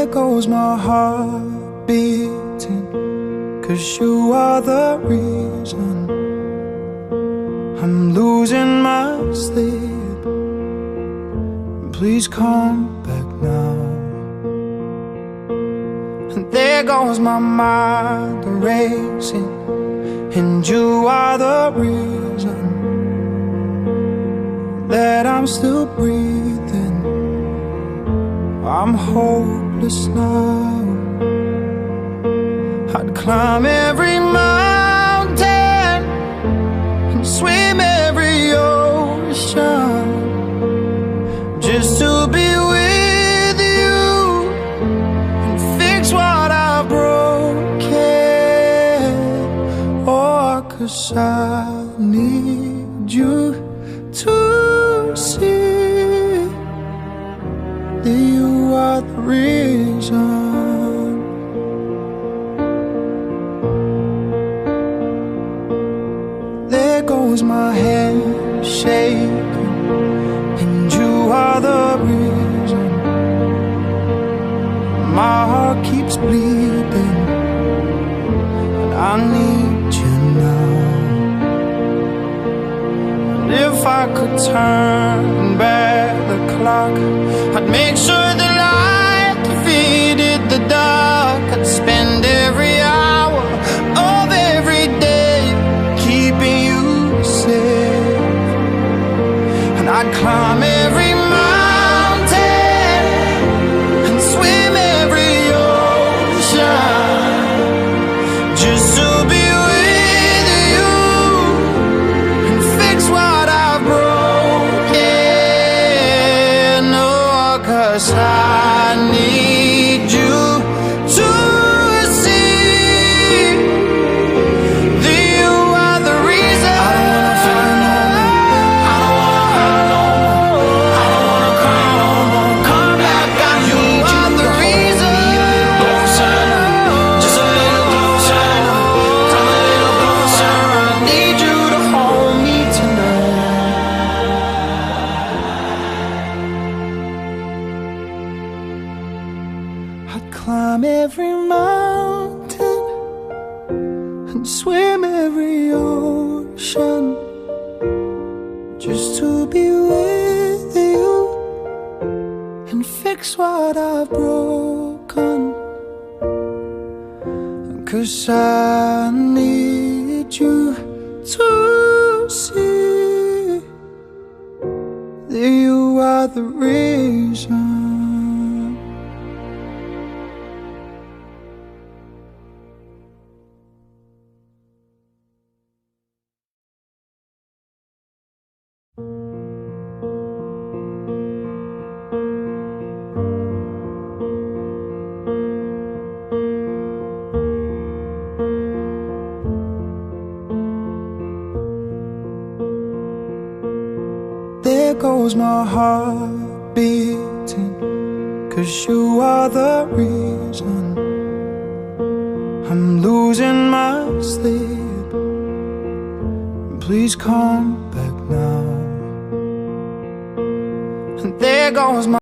There goes my heart beating, 'cause you are the reason I'm losing my sleep. Please come back now. And there goes my mind racing, and you are the reason that I'm still breathing. I'm hopeless now. I'd climb every mountain and swim every ocean just to be with you and fix what I've broken. Oh, 'cause I need you to see that you are the reason. There goes my hand shaking, and you are the reason. My heart keeps bleeding, and I need you now. And if I could turn back the clock, I'd make sure the light defeated the dark. I'd spend every hour of every day keeping you safe, and I'd climb every mountain and swim every ocean just to be with you and fix what I've broken. Oh, 'cause I need you to see that you are the reason. I don't wanna fight no more. I don't wanna hurt no more. I don't wanna cry no more. Come back, I need you are the reason. Closer, just a little closer. Come a little closer. I need you to hold me tonight. I'd climb every mountain and swim every ocean just to be with you and fix what I've broken. 'Cause I need you to see that you are the reason. There goes my heart beating, 'cause you are the reason I'm losing my sleep. Please come back now. And there goes my